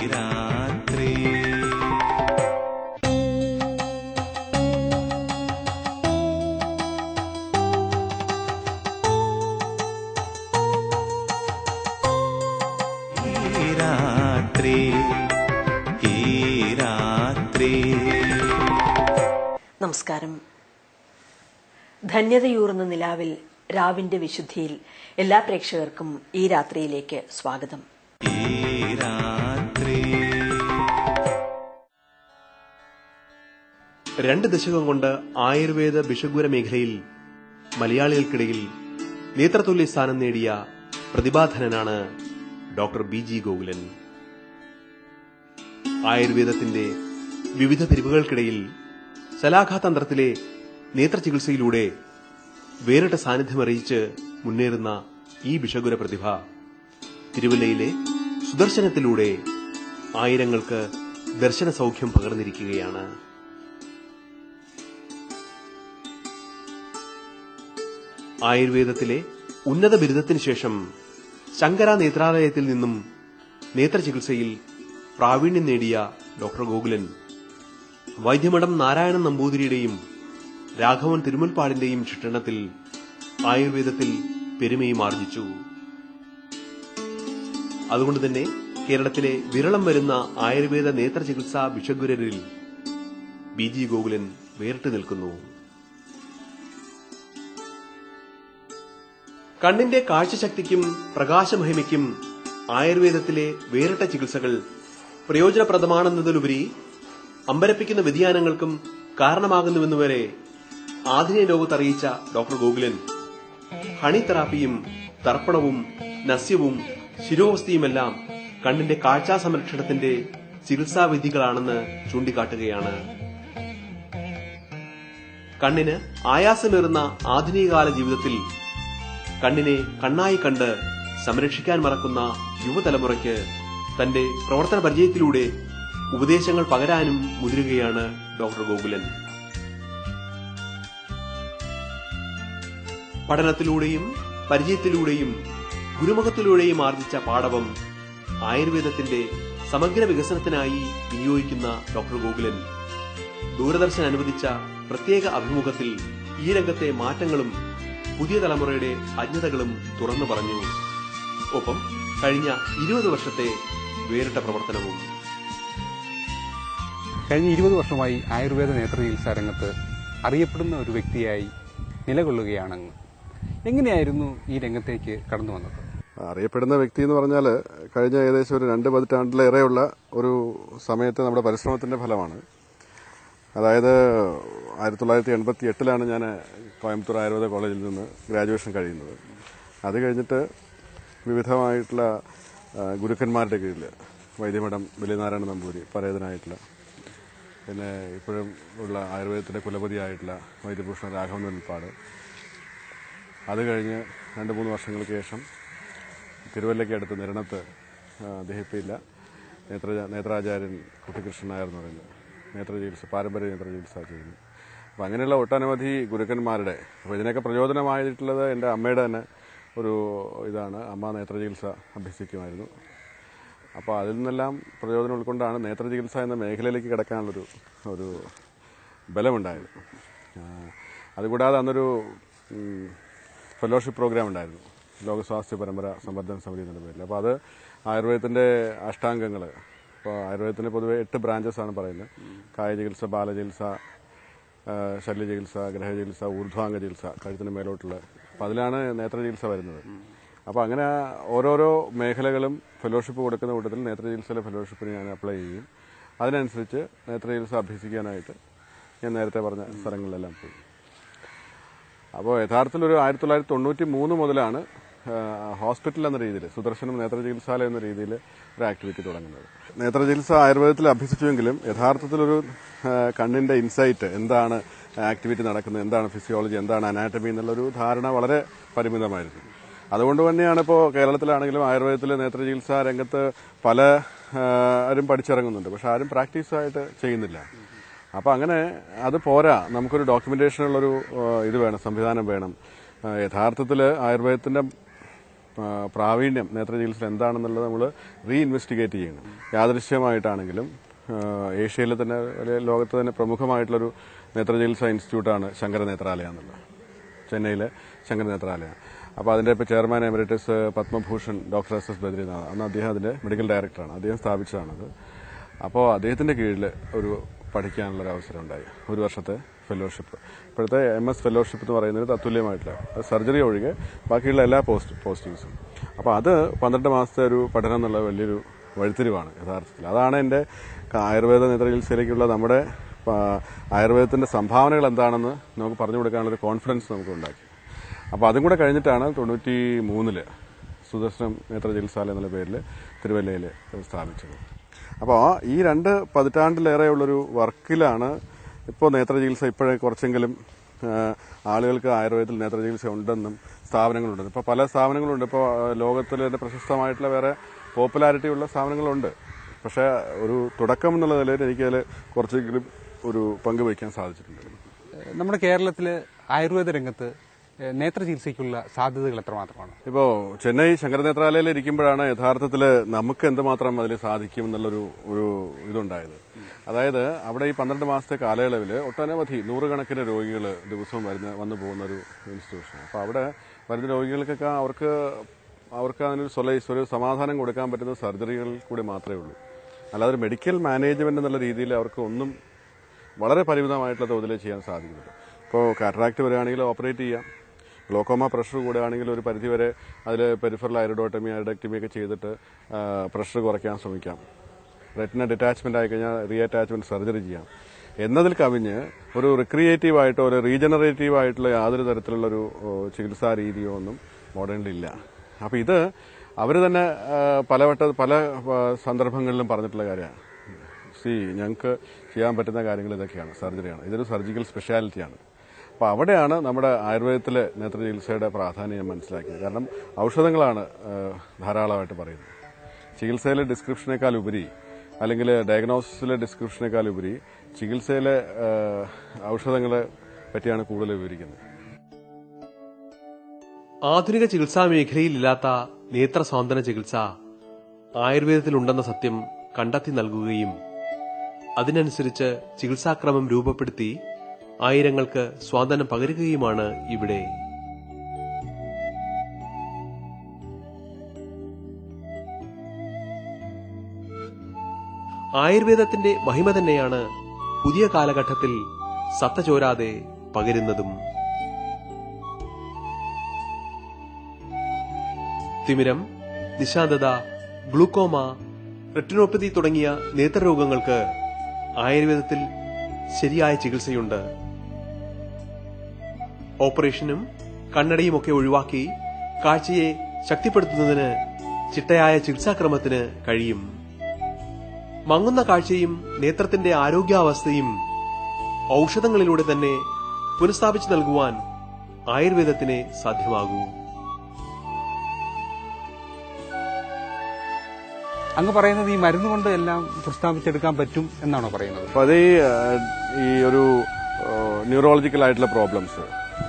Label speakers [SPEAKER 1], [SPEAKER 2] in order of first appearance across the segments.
[SPEAKER 1] രാത്രി
[SPEAKER 2] നമസ്കാരം. ധന്യതയൂറുന്ന നിലാവിൽ രാവിന്റെ വിശുദ്ധിയിൽ എല്ലാ പ്രേക്ഷകർക്കും ഈ രാത്രിയിലേക്ക് സ്വാഗതം.
[SPEAKER 3] രണ്ട് ദശകം കൊണ്ട് ആയുർവേദ ബിഷഗ്വര മേഖലയിൽ മലയാളികൾക്കിടയിൽ നേത്രതുല്യ സ്ഥാനം നേടിയ പ്രതിഭാധനനാണ് ഡോക്ടർ ബി.ജി. ഗോകുലൻ. ആയുർവേദത്തിന്റെ വിവിധ പിരിവുകൾക്കിടയിൽ ശലാഘാതന്ത്രത്തിലെ നേത്രചികിത്സയിലൂടെ വേറിട്ട സാന്നിധ്യമറിയിച്ച് മുന്നേറുന്ന ഈ ബിഷഗ്വര പ്രതിഭ തിരുവല്ലയിലെ സുദർശനത്തിലൂടെ ആയിരങ്ങൾക്ക് ദർശന സൗഖ്യം പകർന്നിരിക്കുകയാണ്. ആയുർവേദത്തിലെ ഉന്നത ബിരുദത്തിനു ശേഷം ശങ്കര നേത്രാലയത്തിൽ നിന്നും നേത്രചികിത്സയിൽ പ്രാവീണ്യം നേടിയ ഡോക്ടർ ഗോകുലൻ വൈദ്യമഠം നാരായണൻ നമ്പൂതിരിയുടെയും രാഘവൻ തിരുമുൽപ്പാടിന്റെയും ശിക്ഷണത്തിൽ ആയുർവേദത്തിൽ പെരുമയും ആർജിച്ചു. അതുകൊണ്ടുതന്നെ കേരളത്തിലെ വിരളം വരുന്ന ആയുർവേദ നേത്രചികിത്സാ ബിഷഗ്വരരിൽ ബി.ജി. ഗോകുലൻ വേറിട്ട് നിൽക്കുന്നു. കണ്ണിന്റെ കാഴ്ചശക്തിക്കും പ്രകാശമഹിമയ്ക്കും ആയുർവേദത്തിലെ വേറിട്ട ചികിത്സകൾ പ്രയോജനപ്രദമാണെന്നതിലുപരി അമ്പരപ്പിക്കുന്ന വ്യതിയാനങ്ങൾക്കും കാരണമാകുന്നുവെന്നുവരെ ആധുനിക ലോകത്ത് അറിയിച്ച ഡോക്ടർ ഗോകുലൻ ഹണി തെറാപ്പിയും തർപ്പണവും നസ്യവും ശിരോവസ്തിയുമെല്ലാം കണ്ണിന്റെ കാഴ്ചാ സംരക്ഷണത്തിന്റെ ചികിത്സാവിധികളാണെന്ന് ചൂണ്ടിക്കാട്ടുകയാണ്. കണ്ണിന് ആയാസമേറുന്ന ആധുനികകാല ജീവിതത്തിൽ കണ്ണിനെ കണ്ണായി കണ്ട് സംരക്ഷിക്കാൻ മറക്കുന്ന യുവതലമുറയ്ക്ക് തന്റെ പ്രവർത്തന പരിചയത്തിലൂടെ ഉപദേശങ്ങൾ പകരാനും മുതിരുകയാണ് ഡോക്ടർ ഗോകുലൻ. പഠനത്തിലൂടെയും പരിചയത്തിലൂടെയും ഗുരുമുഖത്തിലൂടെയും ആർജിച്ച പാടവം ആയുർവേദത്തിന്റെ സമഗ്ര വികസനത്തിനായി വിനിയോഗിക്കുന്ന ഡോക്ടർ ഗോകുലൻ ദൂരദർശൻ അനുവദിച്ച പ്രത്യേക അഭിമുഖത്തിൽ ഈ രംഗത്തെ മാറ്റങ്ങളും പുതിയ തലമുറയുടെ അജ്ഞതകളും തുറന്നു പറഞ്ഞു. ഒപ്പം കഴിഞ്ഞ 20 വർഷത്തെ വേറിട്ട പ്രവർത്തനവും.
[SPEAKER 4] കഴിഞ്ഞ 20 വർഷമായി ആയുർവേദ നേത്രചികിത്സാ രംഗത്ത് അറിയപ്പെടുന്ന ഒരു വ്യക്തിയായി നിലകൊള്ളുകയാണെന്ന്. എങ്ങനെയായിരുന്നു ഈ രംഗത്തേക്ക് കടന്നു വന്നത്?
[SPEAKER 5] അറിയപ്പെടുന്ന വ്യക്തി എന്ന് പറഞ്ഞാൽ കഴിഞ്ഞ ഏകദേശം ഒരു 2 പതിറ്റാണ്ടിലേറെയുള്ള ഒരു സമയത്ത് നമ്മുടെ പരിശ്രമത്തിന്റെ ഫലമാണ്. അതായത് 1988 ഞാൻ കോയമ്പത്തൂർ ആയുർവേദ കോളേജിൽ നിന്ന് ഗ്രാജുവേഷൻ കഴിയുന്നത്. അത് കഴിഞ്ഞിട്ട് വിവിധമായിട്ടുള്ള ഗുരുക്കന്മാരുടെ കീഴിൽ വൈദ്യമഠം വലിയനാരായണ നമ്പൂതിരി പരേതനായിട്ടുള്ള, പിന്നെ ഇപ്പോഴും ഉള്ള ആയുർവേദത്തിന്റെ കുലപതിയായിട്ടുള്ള വൈദ്യഭൂഷൺ രാഘവൻ തിരുമുൽപ്പാട്, അത് കഴിഞ്ഞ് 2-3 വർഷങ്ങൾക്ക് ശേഷം തിരുവല്ലയ്ക്ക് അടുത്ത് നിരണത്ത് അദ്ദേഹത്തില്ല നേത്രാചാര്യൻ കുട്ടികൃഷ്ണൻ നായർ എന്ന് പറയുന്നത് നേത്രചികിത്സ പാരമ്പര്യ നേത്രചികിത്സ ചെയ്യുന്നു. അപ്പം അങ്ങനെയുള്ള ഒട്ടനവധി ഗുരുക്കന്മാരുടെ, അപ്പോൾ ഇതിനൊക്കെ പ്രചോദനമായിട്ടുള്ളത് എൻ്റെ അമ്മയുടെ തന്നെ ഒരു ഇതാണ്. അമ്മ നേത്രചികിത്സ അഭ്യസിക്കുമായിരുന്നു. അപ്പോൾ അതിൽ നിന്നെല്ലാം പ്രചോദനം ഉൾക്കൊണ്ടാണ് നേത്രചികിത്സ എന്ന മേഖലയിലേക്ക് കിടക്കാനുള്ളൊരു ഒരു ബലമുണ്ടായത്. അതുകൂടാതെ അന്നൊരു ഫെലോഷിപ്പ് പ്രോഗ്രാം ഉണ്ടായിരുന്നു, ലോകസ്വാസ്ഥ്യ പരമ്പര സംവർദ്ധന സമിതി എന്ന പേരിൽ. അപ്പോൾ അത് ആയുർവേദത്തിൻ്റെ അഷ്ടാംഗങ്ങൾ, ഇപ്പോൾ ആയുർവേദത്തിന് പൊതുവെ 8 ബ്രാഞ്ചസ് ആണ് പറയുന്നത്: കായ ചികിത്സ, ബാലചികിത്സ, ശല്യചികിത്സ, ഗ്രഹചികിത്സ, ഊർധ്വാംഗ ചികിത്സ, കഴുത്തിന് മേലോട്ടുള്ള. അപ്പോൾ അതിലാണ് നേത്രചികിത്സ വരുന്നത്. അപ്പോൾ അങ്ങനെ ഓരോരോ മേഖലകളും ഫെലോഷിപ്പ് കൊടുക്കുന്ന കൂട്ടത്തിൽ നേത്രചികിത്സയിലെ ഫെലോഷിപ്പിന് ഞാൻ അപ്ലൈ ചെയ്യും. അതിനനുസരിച്ച് നേത്രചികിത്സ അഭ്യസിക്കാനായിട്ട് ഞാൻ നേരത്തെ പറഞ്ഞ സ്ഥലങ്ങളിലെല്ലാം പോയി. അപ്പോൾ യഥാർത്ഥത്തിൽ ഒരു 1993 മുതലാണ് ഹോസ്പിറ്റൽ എന്ന രീതിയിൽ, സുദർശനം നേത്രചികിത്സാലയം എന്ന രീതിയിൽ ഒരു ആക്ടിവിറ്റി തുടങ്ങുന്നത്. നേത്രചികിത്സ ആയുർവേദത്തിൽ അഭ്യസിച്ചുവെങ്കിലും യഥാർത്ഥത്തിലൊരു കണ്ണിന്റെ ഇൻസൈറ്റ്, എന്താണ് ആക്ടിവിറ്റി നടക്കുന്നത്, എന്താണ് ഫിസിയോളജി, എന്താണ് അനാറ്റമി എന്നുള്ളൊരു ധാരണ വളരെ പരിമിതമായിരുന്നു. അതുകൊണ്ട് തന്നെയാണ് ഇപ്പോൾ കേരളത്തിലാണെങ്കിലും ആയുർവേദത്തിലെ നേത്രചികിത്സാ രംഗത്ത് പലരും പഠിച്ചിറങ്ങുന്നുണ്ട്, പക്ഷെ ആരും പ്രാക്ടീസായിട്ട് ചെയ്യുന്നില്ല. അപ്പോൾ അങ്ങനെ അത് പോരാ, നമുക്കൊരു ഡോക്യുമെന്റേഷനുള്ളൊരു ഇത് വേണം, സംവിധാനം വേണം. യഥാർത്ഥത്തിൽ ആയുർവേദത്തിന്റെ പ്രാവീണ്യം നേത്ര ചികിത്സ എന്താണെന്നുള്ളത് നമ്മൾ റീഇൻവെസ്റ്റിഗേറ്റ് ചെയ്യണം. യാദൃശ്യമായിട്ടാണെങ്കിലും ഏഷ്യയിലെ തന്നെ ലോകത്ത് തന്നെ പ്രമുഖമായിട്ടുള്ളൊരു നേത്ര ചികിത്സാ ഇൻസ്റ്റിറ്റ്യൂട്ടാണ് ശങ്കര നേത്രാലയ എന്നുള്ളത്, ചെന്നൈയിലെ ശങ്കര നേത്രാലയ. അപ്പോൾ അതിൻ്റെ ഇപ്പോൾ chairman emeritus Padma Bhushan doctor S S Badrinath, അന്ന് അദ്ദേഹം അതിൻ്റെ മെഡിക്കൽ ഡയറക്ടറാണ്, അദ്ദേഹം സ്ഥാപിച്ചതാണത്. അപ്പോൾ അദ്ദേഹത്തിൻ്റെ കീഴിൽ ഒരു പഠിക്കാനുള്ളൊരു അവസരം ഉണ്ടായി, 1 വർഷത്തെ ഫെലോഷിപ്പ്. ഇപ്പോഴത്തെ MS ഫെലോഷിപ്പ് എന്ന് പറയുന്നത് തത്തുല്യമായിട്ടുള്ള സർജറി ഒഴികെ ബാക്കിയുള്ള എല്ലാ പോസ്റ്റിങ്സും. അപ്പോൾ അത് 12 മാസത്തെ ഒരു പഠനം എന്നുള്ള വലിയൊരു വഴിത്തിരിവാണ് യഥാർത്ഥത്തിൽ. അതാണ് എൻ്റെ ആയുർവേദ നേത്ര ചികിത്സയിലേക്കുള്ള നമ്മുടെ ആയുർവേദത്തിൻ്റെ സംഭാവനകൾ എന്താണെന്ന് നമുക്ക് പറഞ്ഞു കൊടുക്കാനുള്ളൊരു കോൺഫിഡൻസ് നമുക്ക് ഉണ്ടാക്കി. അപ്പോൾ അതും കൂടെ കഴിഞ്ഞിട്ടാണ് 93 സുദർശനം നേത്ര ചികിത്സാലയം എന്നുള്ള പേരിൽ തിരുവല്ലയിൽ സ്ഥാപിച്ചത്. അപ്പോൾ ഈ 2 പതിറ്റാണ്ടിലേറെയുള്ളൊരു വർക്കിലാണ് ഇപ്പോൾ നേത്ര ചികിത്സ ഇപ്പോഴേ കുറച്ചെങ്കിലും ആളുകൾക്ക് ആയുർവേദത്തിൽ നേത്ര ചികിത്സ ഉണ്ടെന്നും സ്ഥാപനങ്ങളുണ്ടെന്നും. ഇപ്പോൾ പല സ്ഥാപനങ്ങളുണ്ട്. ഇപ്പോൾ ലോകത്തിൽ തന്നെ പ്രശസ്തമായിട്ടുള്ള വേറെ പോപ്പുലാരിറ്റി ഉള്ള സ്ഥാപനങ്ങളുണ്ട്. പക്ഷേ ഒരു തുടക്കം എന്നുള്ള നിലയിൽ എനിക്കതിൽ കുറച്ചെങ്കിലും ഒരു പങ്ക് വഹിക്കാൻ സാധിച്ചിട്ടുണ്ട്.
[SPEAKER 4] നമ്മുടെ കേരളത്തിൽ ആയുർവേദ രംഗത്ത് നേത്ര ചികിത്സയ്ക്കുള്ള സാധ്യതകൾ എത്രമാത്രമാണ്?
[SPEAKER 5] ഇപ്പോൾ ചെന്നൈ ശങ്കര നേത്രാലയയിൽ ഇരിക്കുമ്പോഴാണ് യഥാർത്ഥത്തിൽ നമുക്ക് എന്തുമാത്രം അതിൽ സാധിക്കും എന്നുള്ളൊരു ഇതുണ്ടായത്. അതായത് അവിടെ ഈ 12 മാസത്തെ കാലയളവിൽ ഒട്ടനവധി 100 കണക്കിന് രോഗികൾ ദിവസവും വന്നു പോകുന്ന ഒരു ഇൻസ്റ്റിറ്റ്യൂഷനാണ്. അപ്പോൾ അവിടെ വരുന്ന രോഗികൾക്കൊക്കെ അവർക്ക് അതിനൊരു ഒരു സമാധാനം കൊടുക്കാൻ പറ്റുന്ന സർജറികൾ കൂടി മാത്രമേ ഉള്ളൂ. അല്ലാതെ മെഡിക്കൽ മാനേജ്മെന്റ് എന്നുള്ള രീതിയിൽ അവർക്ക് ഒന്നും വളരെ പരിമിതമായിട്ടുള്ള തോതിലേ ചെയ്യാൻ സാധിക്കുന്നുള്ളൂ. ഇപ്പോൾ കാറ്ററാക്ട് വരികയാണെങ്കിൽ ഓപ്പറേറ്റ് ചെയ്യാം, ഗ്ലോക്കോമ പ്രഷർ കൂടുകയാണെങ്കിൽ ഒരു പരിധിവരെ അതിൽ പെരിഫറൽ ഐറിഡോട്ടമി ഐഡക്ടമി ഒക്കെ ചെയ്തിട്ട് പ്രഷർ കുറയ്ക്കാൻ ശ്രമിക്കാം. റെറ്റിന ഡിറ്റാച്ച്മെന്റ് ആയിക്കഴിഞ്ഞാൽ റീ അറ്റാച്ച്മെന്റ് സർജറി ചെയ്യാം. എന്നതിൽ കവിഞ്ഞ് ഒരു റിക്രിയേറ്റീവായിട്ടോ ഒരു റീജനറേറ്റീവ് ആയിട്ടുള്ള യാതൊരു തരത്തിലുള്ളൊരു ചികിത്സാ രീതിയോ ഒന്നും മോഡേണിലില്ല. അപ്പോൾ ഇത് അവർ തന്നെ പല സന്ദർഭങ്ങളിലും പറഞ്ഞിട്ടുള്ള കാര്യമാണ്. ഞങ്ങൾക്ക് ചെയ്യാൻ പറ്റുന്ന കാര്യങ്ങൾ ഇതൊക്കെയാണ്, സർജറിയാണ്, ഇതൊരു സർജിക്കൽ സ്പെഷ്യാലിറ്റിയാണ്. അപ്പോൾ അവിടെയാണ് നമ്മുടെ ആയുർവേദത്തിലെ നേത്ര ചികിത്സയുടെ പ്രാധാന്യം മനസ്സിലാക്കിയത്. കാരണം ഔഷധങ്ങളാണ് ധാരാളമായിട്ട് പറയുന്നത്. ചികിത്സയിലെ ഡിസ്ക്രിപ്ഷനേക്കാൾ ഉപരി അല്ലെങ്കിൽ ഡയഗ്നോസിസിലെ ഡിസ്ക്രിപ്ഷനേക്കാൾ ഉപരി ചികിത്സയിലെ ഔഷധങ്ങളെ പറ്റിയാണ് കൂടുതൽ വിവരിക്കുന്നത്.
[SPEAKER 3] ആധുനിക ചികിത്സാ മേഖലയിലില്ലാത്ത നേത്ര സ്വാന്തന ചികിത്സ ആയുർവേദത്തിലുണ്ടെന്ന സത്യം കണ്ടെത്തി നൽകുകയും അതിനനുസരിച്ച് ചികിത്സാക്രമം രൂപപ്പെടുത്തി ആയിരങ്ങൾക്ക് സ്വാന്തനം പകരുകയുമാണ് ഇവിടെ. ആയുർവേദത്തിന്റെ മഹിമ തന്നെയാണ് പുതിയ കാലഘട്ടത്തിൽ സത്ത ചോരാതെ പകരുന്നതും. തിമിരം, നിശാന്തത, ഗ്ലൂക്കോമ, റെറ്റിനോപ്പതി തുടങ്ങിയ നേത്രരോഗങ്ങൾക്ക് ആയുർവേദത്തിൽ ശരിയായ ചികിത്സയുണ്ട്. ഓപ്പറേഷനും കണ്ണടയുമൊക്കെ ഒഴിവാക്കി കാഴ്ചയെ ശക്തിപ്പെടുത്തുന്നതിന് ചിട്ടയായ ചികിത്സാക്രമത്തിന് കഴിയും. മങ്ങുന്ന കാഴ്ചയും നേത്രത്തിന്റെ ആരോഗ്യാവസ്ഥയും ഔഷധങ്ങളിലൂടെ തന്നെ പുനഃസ്ഥാപിച്ചു നൽകുവാൻ ആയുർവേദത്തിന് സാധ്യമാകൂ.
[SPEAKER 4] അങ്ങ് പറയുന്നത് ഈ മരുന്ന് കൊണ്ട് എല്ലാം പുനഃസ്ഥാപിച്ചെടുക്കാൻ പറ്റും എന്നാണോ പറയുന്നത്?
[SPEAKER 5] അപ്പോൾ അത് ഈ ഒരു ന്യൂറോളജിക്കൽ ആയിട്ടുള്ള പ്രോബ്ലംസ്,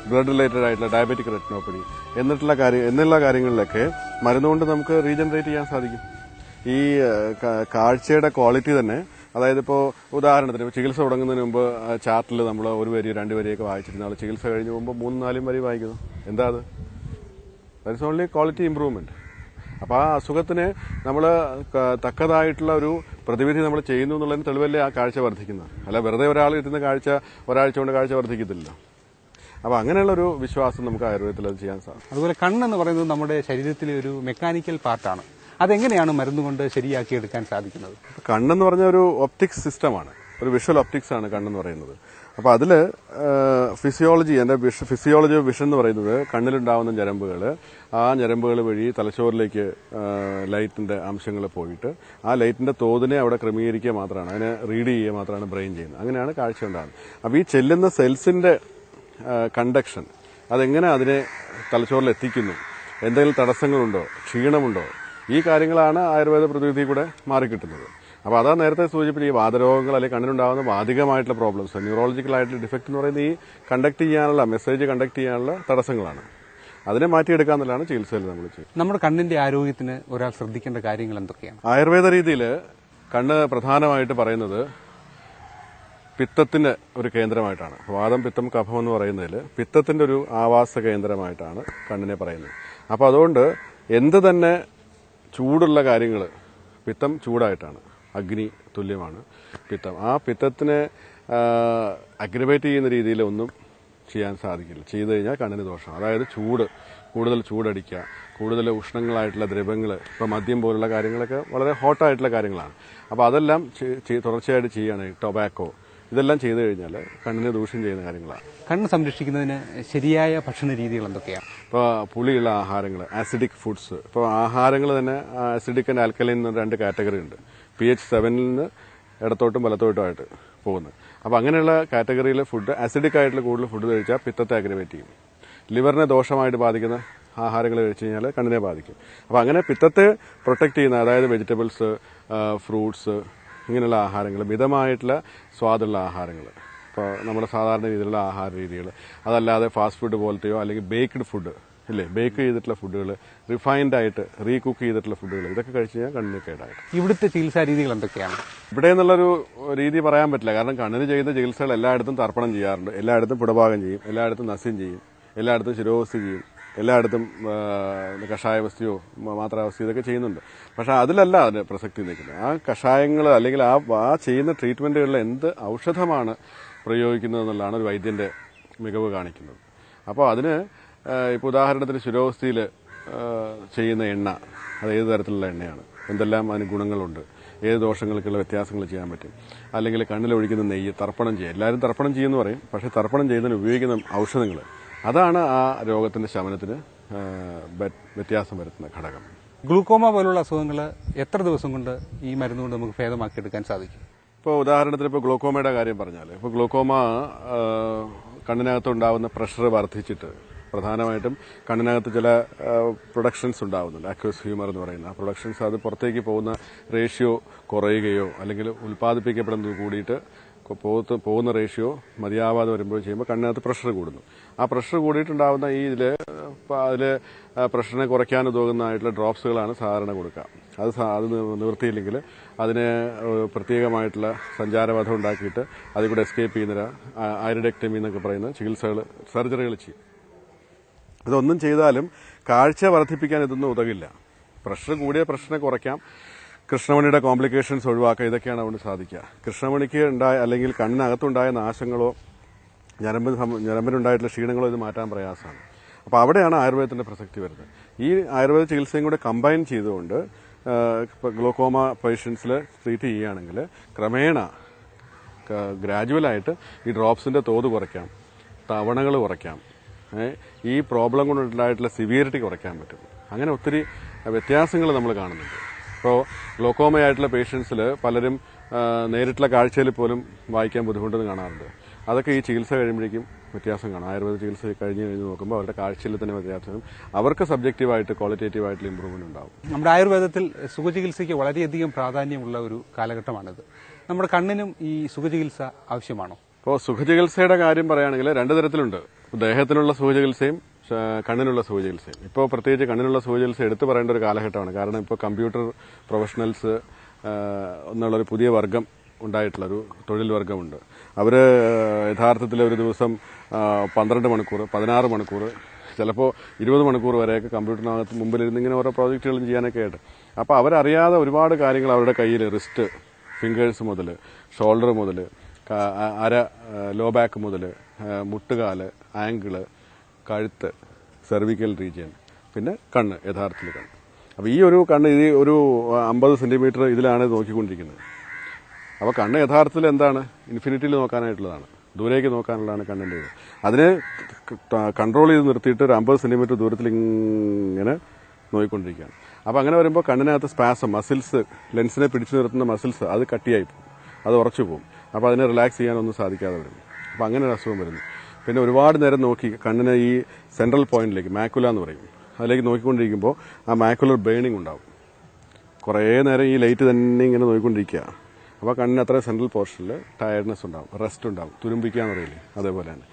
[SPEAKER 5] ബ്ലഡ് റിലേറ്റഡ് ആയിട്ടുള്ള ഡയബറ്റിക് റെറ്റിനോപ്പതി എന്നുള്ള കാര്യങ്ങളിലൊക്കെ മരുന്നുകൊണ്ട് നമുക്ക് റീജനറേറ്റ് ചെയ്യാൻ സാധിക്കും. ഈ കാഴ്ചയുടെ ക്വാളിറ്റി തന്നെ, അതായത് ഇപ്പോൾ ഉദാഹരണത്തിന് ചികിത്സ തുടങ്ങുന്നതിന് മുമ്പ് ചാർട്ടിൽ നമ്മൾ 1 വരി 2 വരിയൊക്കെ വായിച്ചിരുന്ന ആൾ ചികിത്സ കഴിഞ്ഞ് പോകുമ്പോൾ 3-4 വരി വായിക്കുന്നു. എന്താ അത്? That is only quality improvement. അപ്പോൾ ആ അസുഖത്തിന് നമ്മൾ തക്കതായിട്ടുള്ള ഒരു പ്രതിവിധി നമ്മൾ ചെയ്യുന്നു എന്നുള്ളതിന് തെളിവല്ലേ ആ കാഴ്ച വർദ്ധിക്കുന്നത്. അല്ല വെറുതെ ഒരാൾ ഇരുന്ന കാഴ്ച ഒരാഴ്ച കൊണ്ട് കാഴ്ച വർദ്ധിക്കത്തില്ലല്ലോ. അപ്പോൾ അങ്ങനെയുള്ളൊരു വിശ്വാസം നമുക്ക് ആയുർവേദത്തിൽ അത് ചെയ്യാൻ സാധിക്കും.
[SPEAKER 4] അതുപോലെ കണ്ണെന്ന് പറയുന്നത് നമ്മുടെ ശരീരത്തിലെ ഒരു മെക്കാനിക്കൽ പാർട്ടാണ്. അതെങ്ങനെയാണ് മരുന്ന് കൊണ്ട് ശരിയാക്കിയെടുക്കാൻ സാധിക്കുന്നത്?
[SPEAKER 5] കണ്ണെന്ന് പറഞ്ഞ ഒരു ഒപ്റ്റിക്സ് സിസ്റ്റമാണ്, ഒരു വിഷ്വൽ ഒപ്റ്റിക്സ് ആണ് കണ്ണെന്ന് പറയുന്നത്. അപ്പോൾ അതിൽ ഫിസിയോളജി ഓഫ് വിഷൻ എന്ന് പറയുന്നത് കണ്ണിലുണ്ടാവുന്ന ഞരമ്പുകൾ, ആ ഞരമ്പുകൾ വഴി തലച്ചോറിലേക്ക് ലൈറ്റിന്റെ അംശങ്ങൾ പോയിട്ട് ആ ലൈറ്റിന്റെ തോതിനെ അവിടെ ക്രമീകരിക്കുക മാത്രമാണ്, അതിനെ റീഡ് ചെയ്യുക മാത്രമാണ് ബ്രെയിൻ ചെയ്യുന്നത്. അങ്ങനെയാണ് കാഴ്ച ഉണ്ടാകുന്നത്. അപ്പോൾ ഈ ചെല്ലുന്ന സെൽസിന്റെ കണ്ടക്ഷൻ അതെങ്ങനെ അതിനെ തലച്ചോറിൽ എത്തിക്കുന്നു, എന്തെങ്കിലും തടസ്സങ്ങളുണ്ടോ, ക്ഷീണമുണ്ടോ, ഈ കാര്യങ്ങളാണ് ആയുർവേദ പ്രതിവിധി കൂടെ മാറിക്കിട്ടുന്നത്. അപ്പോൾ അതാ നേരത്തെ സൂചിപ്പിച്ച ഈ വാതരോഗങ്ങൾ അല്ലെങ്കിൽ കണ്ണിനുണ്ടാകുന്ന വാദികമായിട്ടുള്ള പ്രോബ്ലംസ്, ന്യൂറോളജിക്കൽ ആയിട്ടുള്ള ഡിഫക്റ്റ് എന്ന് പറയുന്നത് ഈ മെസ്സേജ് കണ്ടക്ട് ചെയ്യാനുള്ള തടസ്സങ്ങളാണ്. അതിനെ മാറ്റിയെടുക്കുക എന്നുള്ളതാണ് ചികിത്സയിൽ നമ്മൾ ചെയ്യുന്നത്.
[SPEAKER 4] നമ്മുടെ കണ്ണിന്റെ ആരോഗ്യത്തിന് ഒരാൾ ശ്രദ്ധിക്കേണ്ട കാര്യങ്ങൾ എന്തൊക്കെയാണ്?
[SPEAKER 5] ആയുർവേദ രീതിയിൽ കണ്ണ് പ്രധാനമായിട്ട് പറയുന്നത് പിത്തത്തിന് ഒരു കേന്ദ്രമായിട്ടാണ്. വാദം, പിത്തം, കഫം എന്ന് പറയുന്നതിൽ പിത്തത്തിന്റെ ഒരു ആവാസ കേന്ദ്രമായിട്ടാണ് കണ്ണിനെ പറയുന്നത്. അപ്പോൾ അതുകൊണ്ട് എന്ത് തന്നെ ചൂടുള്ള കാര്യങ്ങൾ, പിത്തം ചൂടായിട്ടാണ്, അഗ്നി തുല്യമാണ് പിത്തം. ആ പിത്തത്തിനെ അഗ്രവേറ്റ് ചെയ്യുന്ന രീതിയിൽ ഒന്നും ചെയ്യാൻ സാധിക്കില്ല. ചെയ്തു കഴിഞ്ഞാൽ കണ്ണിന് ദോഷം. അതായത് കൂടുതൽ ചൂടടിക്കുക, കൂടുതൽ ഉഷ്ണങ്ങളായിട്ടുള്ള ദ്രവ്യങ്ങൾ, ഇപ്പോൾ മദ്യം പോലുള്ള കാര്യങ്ങളൊക്കെ വളരെ ഹോട്ടായിട്ടുള്ള കാര്യങ്ങളാണ്. അപ്പോൾ അതെല്ലാം തുടർച്ചയായിട്ട് ചെയ്യുകയാണെങ്കിൽ ടൊബാക്കോ ഇതെല്ലാം ചെയ്തു കഴിഞ്ഞാൽ കണ്ണിനെ ദൂഷ്യം ചെയ്യുന്ന കാര്യങ്ങളാണ്.
[SPEAKER 4] കണ്ണ് സംരക്ഷിക്കുന്നതിന് ശരിയായ ഭക്ഷണ രീതികൾ എന്തൊക്കെയാണ്?
[SPEAKER 5] ഇപ്പോൾ പുളിയുള്ള ആഹാരങ്ങൾ, ആസിഡിക് ഫുഡ്സ്. ഇപ്പോൾ ആഹാരങ്ങൾ തന്നെ ആസിഡിക് ആൻഡ് ആൽക്കലൈൻ എന്ന് 2 കാറ്റഗറി ഉണ്ട്. pH 7-ൽ നിന്ന് ഇടത്തോട്ടും വലത്തോട്ടുമായിട്ട് പോകുന്നത്. അപ്പോൾ അങ്ങനെയുള്ള കാറ്റഗറിയിൽ ഫുഡ്, ആസിഡിക് ആയിട്ടുള്ള കൂടുതൽ ഫുഡ് കഴിച്ചാൽ പിത്തത്തെ അഗ്രവേറ്റ് ചെയ്യും. ലിവറിനെ ദോഷമായിട്ട് ബാധിക്കുന്ന ആഹാരങ്ങൾ കഴിച്ചു കഴിഞ്ഞാൽ കണ്ണിനെ ബാധിക്കും. അപ്പോൾ അങ്ങനെ പിത്തത്തെ പ്രൊട്ടക്ട് ചെയ്യുന്ന, അതായത് വെജിറ്റബിൾസ്, ഫ്രൂട്ട്സ്, ഇങ്ങനെയുള്ള ആഹാരങ്ങൾ, മിതമായിട്ടുള്ള സ്വാദുള്ള ആഹാരങ്ങൾ, ഇപ്പോൾ നമ്മുടെ സാധാരണ രീതിയിലുള്ള ആഹാര രീതികൾ, അതല്ലാതെ ഫാസ്റ്റ് ഫുഡ് പോലത്തെയോ അല്ലെങ്കിൽ ബേക്ക്ഡ് ഫുഡ് ഇല്ലേ, ബേക്ക് ചെയ്തിട്ടുള്ള ഫുഡുകൾ, റിഫൈൻഡ് ആയിട്ട് റീകുക്ക് ചെയ്തിട്ടുള്ള ഫുഡുകൾ, ഇതൊക്കെ കഴിച്ചു കഴിഞ്ഞാൽ കണ്ണിന് കേടായിട്ട്.
[SPEAKER 4] ഇവിടുത്തെ ചികിത്സാ രീതികൾ എന്തൊക്കെയാണ്?
[SPEAKER 5] ഇവിടെ നിന്നുള്ളൊരു രീതി പറയാൻ പറ്റില്ല. കാരണം കണ്ണിന് ചെയ്യുന്ന ചികിത്സകൾ എല്ലായിടത്തും തർപ്പണം ചെയ്യാറുണ്ട്, എല്ലായിടത്തും പുടഭാഗം ചെയ്യും, എല്ലായിടത്തും നസ്യം ചെയ്യും, എല്ലായിടത്തും ശിരോവസ്തി ചെയ്യും, എല്ലായിടത്തും കഷായവസ്തിയോ മാത്രാവസ്തി ഇതൊക്കെ ചെയ്യുന്നുണ്ട്. പക്ഷെ അതിലല്ല അതിന് പ്രസക്തി നിൽക്കുന്നത്. ആ കഷായങ്ങൾ അല്ലെങ്കിൽ ആ ചെയ്യുന്ന ട്രീറ്റ്മെന്റുകളിൽ എന്ത് ഔഷധമാണ് പ്രയോഗിക്കുന്നത് എന്നുള്ളതാണ് ഒരു വൈദ്യന്റെ മികവ് കാണിക്കുന്നത്. അപ്പോൾ അതിന് ഇപ്പോൾ ഉദാഹരണത്തിന് ശിരോവസ്തിയിൽ ചെയ്യുന്ന എണ്ണ, അത് ഏത് തരത്തിലുള്ള എണ്ണയാണ്, എന്തെല്ലാം അതിന് ഗുണങ്ങളുണ്ട്, ഏത് ദോഷങ്ങൾക്കുള്ള വ്യത്യാസങ്ങൾ ചെയ്യാൻ പറ്റും. അല്ലെങ്കിൽ കണ്ണിലൊഴിക്കുന്ന നെയ്യ് തർപ്പണം ചെയ്യുക, എല്ലാവരും തർപ്പണം ചെയ്യുമെന്ന് പറയും, പക്ഷേ തർപ്പണം ചെയ്യുന്നതിന് ഉപയോഗിക്കുന്ന ഔഷധങ്ങൾ, അതാണ് ആ രോഗത്തിന്റെ ശമനത്തിന് വ്യത്യാസം വരുത്തുന്ന ഘടകം.
[SPEAKER 4] ഗ്ലൂക്കോമ പോലുള്ള അസുഖങ്ങൾ എത്ര ദിവസം കൊണ്ട് ഈ മരുന്ന് കൊണ്ട് നമുക്ക് ഭേദമാക്കിയെടുക്കാൻ സാധിക്കും?
[SPEAKER 5] ഇപ്പോൾ ഉദാഹരണത്തിന് ഇപ്പോൾ ഗ്ലൂക്കോമയുടെ കാര്യം പറഞ്ഞാൽ, ഇപ്പോൾ ഗ്ലൂക്കോമ കണ്ണിനകത്തുണ്ടാവുന്ന പ്രഷർ വർദ്ധിച്ചിട്ട് പ്രധാനമായിട്ടും കണ്ണിനകത്ത് ചില പ്രൊഡക്ഷൻസ് ഉണ്ടാവുന്നുണ്ട്, അക്വസ് ഹ്യൂമർ എന്ന് പറയുന്ന ആ പ്രൊഡക്ഷൻസ്, അത് പുറത്തേക്ക് പോകുന്ന റേഷ്യോ കുറയുകയോ അല്ലെങ്കിൽ ഉൽപ്പാദിപ്പിക്കപ്പെടുന്നത് കൂടിയിട്ട് പോകുന്ന റേഷ്യോ മതിയാവാതെ വരുമ്പോൾ ചെയ്യുമ്പോൾ കണ്ണിനകത്ത് പ്രഷർ കൂടുന്നു. ആ പ്രഷർ കൂടിയിട്ടുണ്ടാവുന്ന ഈ അതിൽ പ്രഷറിനെ കുറയ്ക്കാൻ ഉതകുന്നതായിട്ടുള്ള ഡ്രോപ്സുകളാണ് സാധാരണ കൊടുക്കുക. അത് നിവൃത്തിയില്ലെങ്കിൽ അതിന് പ്രത്യേകമായിട്ടുള്ള സഞ്ചാരപഥം ഉണ്ടാക്കിയിട്ട് അതിൽ കൂടെ എസ്കേപ്പ് ചെയ്യുന്ന ഐറിഡക്ടമി എന്നൊക്കെ പറയുന്ന ചികിത്സകൾ, സർജറികൾ ചെയ്യും. ഇതൊന്നും ചെയ്താലും കാഴ്ച വർദ്ധിപ്പിക്കാൻ ഇതൊന്നും ഉതകില്ല. പ്രഷർ കൂടിയ പ്രഷറിനെ കുറയ്ക്കാം, കൃഷ്ണമണിയുടെ കോംപ്ലിക്കേഷൻസ് ഒഴിവാക്കുക, ഇതൊക്കെയാണ് അതുകൊണ്ട് സാധിക്കുക. കൃഷ്ണമണിക്ക് അല്ലെങ്കിൽ കണ്ണിനകത്തുണ്ടായ നാശങ്ങളോ ഞരമ്പിനുണ്ടായിട്ടുള്ള ക്ഷീണങ്ങളോ ഇത് മാറ്റാൻ പ്രയാസമാണ്. അപ്പോൾ അവിടെയാണ് ആയുർവേദത്തിന്റെ പ്രസക്തി വരുന്നത്. ഈ ആയുർവേദ ചികിത്സയും കൂടെ കമ്പൈൻ ചെയ്തുകൊണ്ട് ഗ്ലോക്കോമ പേഷ്യൻസിൽ ട്രീറ്റ് ചെയ്യുകയാണെങ്കിൽ ക്രമേണ ഗ്രാജുവലായിട്ട് ഈ ഡ്രോപ്സിന്റെ തോത് കുറയ്ക്കാം, തവണകൾ കുറയ്ക്കാം, ഈ പ്രോബ്ലം കൊണ്ടുണ്ടായിട്ടുള്ള സിവിയറിറ്റി കുറയ്ക്കാൻ പറ്റും. അങ്ങനെ ഒത്തിരി വ്യത്യാസങ്ങൾ നമ്മൾ കാണുന്നുണ്ട്. ഇപ്പോൾ ഗ്ലോക്കോമയായിട്ടുള്ള പേഷ്യൻസിൽ പലരും നേരിട്ടുള്ള കാഴ്ചയിൽ പോലും വായിക്കാൻ ബുദ്ധിമുട്ടെന്ന് കാണാറുണ്ട്. അതൊക്കെ ഈ ചികിത്സ കഴിയുമ്പോഴേക്കും വ്യത്യാസം കാണാം. ആയുർവേദ ചികിത്സ കഴിഞ്ഞ് നോക്കുമ്പോൾ അവരുടെ കാഴ്ചയിൽ തന്നെ വ്യത്യാസം, അവർക്ക് സബ്ജക്റ്റീവായിട്ട് ക്വാളിറ്റേറ്റീവായിട്ടുള്ള ഇമ്പ്രൂവ്മെന്റ് ഉണ്ടാവും.
[SPEAKER 4] നമ്മുടെ ആയുർവേദത്തിൽ സുഖചികിത്സയ്ക്ക് വളരെയധികം പ്രാധാന്യമുള്ള ഒരു കാലഘട്ടമാണിത്. നമ്മുടെ കണ്ണിനും ഈ സുഖചികിത്സ ആവശ്യമാണോ?
[SPEAKER 5] ഇപ്പോൾ സുഖചികിത്സയുടെ കാര്യം പറയുകയാണെങ്കിൽ 2 തരത്തിലുണ്ട്. ദേഹത്തിനുള്ള സുഖചികിത്സയും കണ്ണിനുള്ള സുഖചികിത്സയും. ഇപ്പോൾ പ്രത്യേകിച്ച് കണ്ണിനുള്ള സുഖചികിത്സ എടുത്തു പറയേണ്ട ഒരു കാലഘട്ടമാണ്. കാരണം ഇപ്പോൾ കമ്പ്യൂട്ടർ പ്രൊഫഷണൽസ് എന്നുള്ളൊരു പുതിയ വർഗം ഉണ്ടായിട്ടുള്ളൊരു തൊഴിൽ വർഗമുണ്ട്. അവർ യഥാർത്ഥത്തിൽ ഒരു ദിവസം 12 മണിക്കൂർ, 16 മണിക്കൂർ, ചിലപ്പോൾ 20 മണിക്കൂർ വരെയൊക്കെ കമ്പ്യൂട്ടറിനകത്ത് മുമ്പിലിരുന്ന് ഇങ്ങനെ ഓരോ പ്രോജക്റ്റുകളും ചെയ്യാനൊക്കെ ആയിട്ട്. അപ്പോൾ അവരറിയാതെ ഒരുപാട് കാര്യങ്ങൾ അവരുടെ കയ്യിൽ, റിസ്റ്റ്, ഫിംഗേഴ്സ് മുതൽ, ഷോൾഡർ മുതൽ, ലോ ബാക്ക് മുതൽ, മുട്ടുകാല്, ആംഗിള്, കഴുത്ത്, സെർവിക്കൽ റീജിയൻ, പിന്നെ കണ്ണ്, യഥാർത്ഥത്തിൽ കണ്ണ്. അപ്പോൾ ഈ ഒരു കണ്ണ് ഇത് ഒരു 50 സെന്റിമീറ്റർ ഇതിലാണ് നോക്കിക്കൊണ്ടിരിക്കുന്നത്. അപ്പോൾ കണ്ണ് യഥാർത്ഥത്തിൽ എന്താണ്? ഇൻഫിനിറ്റിയിൽ നോക്കാനായിട്ടുള്ളതാണ്, ദൂരേക്ക് നോക്കാനുള്ളതാണ് കണ്ണിൻ്റെ ഇത്. അതിനെ കൺട്രോൾ ചെയ്ത് നിർത്തിയിട്ട് ഒരു 50 സെന്റിമീറ്റർ ദൂരത്തിൽ ഇങ്ങനെ നോക്കിക്കൊണ്ടിരിക്കുകയാണ്. അപ്പോൾ അങ്ങനെ വരുമ്പോൾ കണ്ണിനകത്ത് സ്പാസം, മസിൽസ്, ലെൻസിനെ പിടിച്ചു നിർത്തുന്ന മസിൽസ് അത് കട്ടിയായി പോകും, അത് ഉറച്ചു പോകും. അപ്പോൾ അതിനെ റിലാക്സ് ചെയ്യാനൊന്നും സാധിക്കാതെ വരും. അപ്പോൾ അങ്ങനെ ഒരു അസുഖം വരുന്നു. പിന്നെ ഒരുപാട് നേരം നോക്കി കണ്ണിന് ഈ സെൻട്രൽ പോയിന്റിലേക്ക്, മാക്കുല എന്ന് പറയും, അതിലേക്ക് നോക്കിക്കൊണ്ടിരിക്കുമ്പോൾ ആ മാക്കുലർ ബേണിംഗ് ഉണ്ടാവും. കുറേ നേരം ഈ ലൈറ്റ് തന്നെ ഇങ്ങനെ നോക്കിക്കൊണ്ടിരിക്കുക. അപ്പോൾ കണ്ണിന് അത്ര സെൻട്രൽ പോർഷനിൽ ടയർഡ്നെസ് ഉണ്ടാവും, റെസ്റ്റ് ഉണ്ടാവും, തുരുമ്പിക്കുക എന്ന് പറയില്ലേ, അതേപോലെ തന്നെ.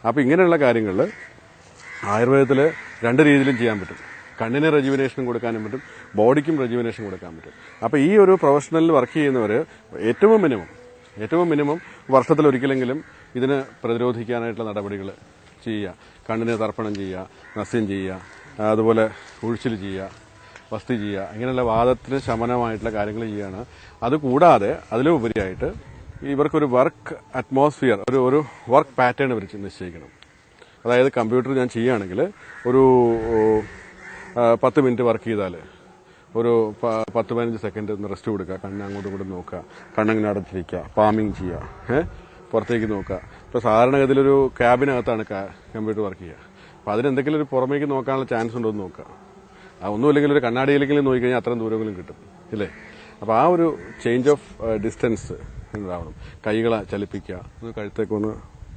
[SPEAKER 5] അപ്പോൾ ഇങ്ങനെയുള്ള കാര്യങ്ങളിൽ ആയുർവേദത്തിൽ 2 രീതിയിലും ചെയ്യാൻ പറ്റും. കണ്ണിന് റെജുവിനേഷൻ കൊടുക്കാനും പറ്റും, ബോഡിക്കും റെജുവിനേഷൻ കൊടുക്കാൻ പറ്റും. അപ്പോൾ ഈ ഒരു പ്രൊഫഷണലിൽ വർക്ക് ചെയ്യുന്നവർ ഏറ്റവും മിനിമം വർഷത്തിലൊരിക്കലെങ്കിലും ഇതിന് പ്രതിരോധിക്കാനായിട്ടുള്ള നടപടികൾ ചെയ്യുക. കണ്ണിന് തർപ്പണം ചെയ്യുക, നസ്യം ചെയ്യുക, അതുപോലെ ഉഴിച്ചിൽ ചെയ്യുക, വസ്തി ചെയ്യുക, ഇങ്ങനെയുള്ള വാദത്തിന് ശമനമായിട്ടുള്ള കാര്യങ്ങൾ ചെയ്യുകയാണ്. അതുകൂടാതെ അതിലുപരിയായിട്ട് ഇവർക്കൊരു വർക്ക് അറ്റ്മോസ്ഫിയർ, ഒരു വർക്ക് പാറ്റേൺ ഇവർ നിശ്ചയിക്കണം. അതായത് കമ്പ്യൂട്ടർ ഞാൻ ചെയ്യുകയാണെങ്കിൽ ഒരു 10 മിനിറ്റ് വർക്ക് ചെയ്താൽ ഒരു 10-15 സെക്കൻഡ് ഒന്ന് റെസ്റ്റ് കൊടുക്കുക, കണ്ണ് അങ്ങോട്ടും ഇങ്ങോട്ടും നോക്കുക, കണ്ണിങ്ങനെ അടച്ചിരിക്കുക, പാമിങ് ചെയ്യുക, പുറത്തേക്ക് നോക്കുക. ഇപ്പോൾ സാധാരണഗതിയിലൊരു ക്യാബിനകത്താണ് കമ്പ്യൂട്ടർ വർക്ക് ചെയ്യുക. അപ്പോൾ അതിനെന്തെങ്കിലും ഒരു പുറമേക്ക് നോക്കാനുള്ള ചാൻസ് ഉണ്ടോ എന്ന് നോക്കുക. ഒന്നുമില്ലെങ്കിൽ ഒരു കണ്ണാടിയിലെങ്കിലും നോക്കിക്കഴിഞ്ഞാൽ അത്രയും ദൂരമെങ്കിലും കിട്ടും, ഇല്ലേ? അപ്പോൾ ആ ഒരു ചേഞ്ച് ഓഫ് ഡിസ്റ്റൻസ് ഉണ്ടാവണം. കൈകളെ ചലിപ്പിക്കുക, കഴുത്തേക്കൊന്ന്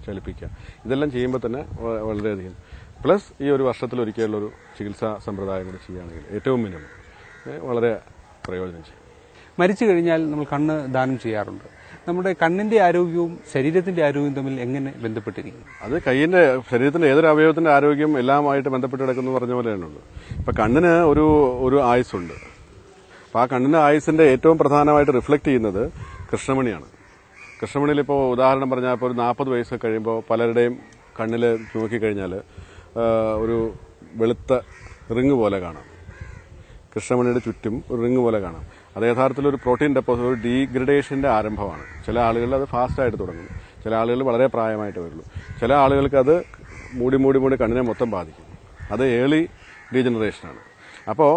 [SPEAKER 5] ചലിപ്പിക്കുക. ഇതെല്ലാം ചെയ്യുമ്പോൾ തന്നെ വളരെയധികം പ്ലസ് ഈ ഒരു വർഷത്തിലൊരിക്കലുള്ളൊരു ചികിത്സാ സമ്പ്രദായം കൂടി ചെയ്യുകയാണെങ്കിൽ ഏറ്റവും മിനിമം വളരെ പ്രയോജനം ചെയ്യും.
[SPEAKER 4] മരിച്ചു കഴിഞ്ഞാൽ നമ്മൾ കണ്ണ് ദാനം ചെയ്യാറുണ്ട്. നമ്മുടെ കണ്ണിന്റെ ആരോഗ്യവും ശരീരത്തിന്റെ ആരോഗ്യവും തമ്മിൽ എങ്ങനെ ബന്ധപ്പെട്ടിരിക്കുന്നു?
[SPEAKER 5] അത് ശരീരത്തിന്റെ ഏതൊരു അവയവത്തിന്റെ ആരോഗ്യം എല്ലാമായിട്ട് ബന്ധപ്പെട്ട് കിടക്കുന്നു പറഞ്ഞ പോലെയാണുള്ളൂ. ഇപ്പൊ കണ്ണിന് ഒരു ആയുസ്സുണ്ട്. അപ്പൊ ആ കണ്ണിന്റെ ആയുസിന്റെ ഏറ്റവും പ്രധാനമായിട്ട് റിഫ്ലക്ട് ചെയ്യുന്നത് കൃഷ്ണമണിയാണ്. കൃഷ്ണമണിയിൽ ഇപ്പോൾ ഉദാഹരണം പറഞ്ഞാൽ ഇപ്പോൾ ഒരു 40 വയസ്സ് കഴിയുമ്പോൾ പലരുടെയും കണ്ണിൽ നോക്കിക്കഴിഞ്ഞാൽ ഒരു വെളുത്ത റിങ് പോലെ കാണാം. കൃഷ്ണമണിയുടെ ചുറ്റും ഒരു റിങ് പോലെ കാണാം. അത് യഥാർത്ഥത്തിൽ ഒരു പ്രോട്ടീൻ ഡെപ്പോസിറ്റ്, ഒരു ഡീഗ്രഡേഷന്റെ ആരംഭമാണ്. ചില ആളുകളിൽ അത് ഫാസ്റ്റായിട്ട് തുടങ്ങും, ചില ആളുകൾ വളരെ പ്രായമായിട്ട് വരുള്ളൂ, ചില ആളുകൾക്ക് അത് മൂടി കണ്ണിനെ മൊത്തം ബാധിക്കും. അത് ഏർലി ഡീജനറേഷനാണ്. അപ്പോൾ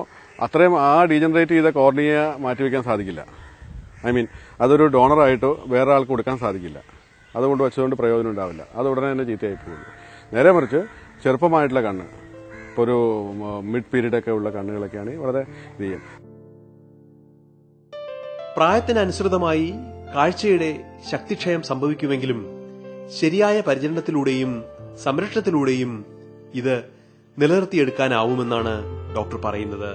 [SPEAKER 5] അത്രയും ആ ഡീജനറേറ്റ് ചെയ്ത കോർണിയ മാറ്റിവെക്കാൻ സാധിക്കില്ല. അതൊരു ഡോണറായിട്ടോ വേറെ ആൾക്ക് കൊടുക്കാൻ സാധിക്കില്ല. അതുകൊണ്ട് വെച്ചുകൊണ്ട് പ്രയോജനം ഉണ്ടാവില്ല. അത് ഉടനെ തന്നെ ചീത്തയായി പോകുള്ളൂ. നേരെ മറിച്ച് ചെറുപ്പമായിട്ടുള്ള കണ്ണ്, ഇപ്പോൾ ഒരു മിഡ് പീരീഡൊക്കെ ഉള്ള കണ്ണുകളൊക്കെയാണെങ്കിൽ വളരെ ഇത് ചെയ്യും.
[SPEAKER 3] പ്രായത്തിനനുസൃതമായി കാഴ്ചയുടെ ശക്തിക്ഷയം സംഭവിക്കുമെങ്കിലും ശരിയായ പരിചരണത്തിലൂടെയും സംരക്ഷണത്തിലൂടെയും ഇത് നിലനിർത്തിയെടുക്കാനാവുമെന്നാണ് ഡോക്ടർ പറയുന്നത്.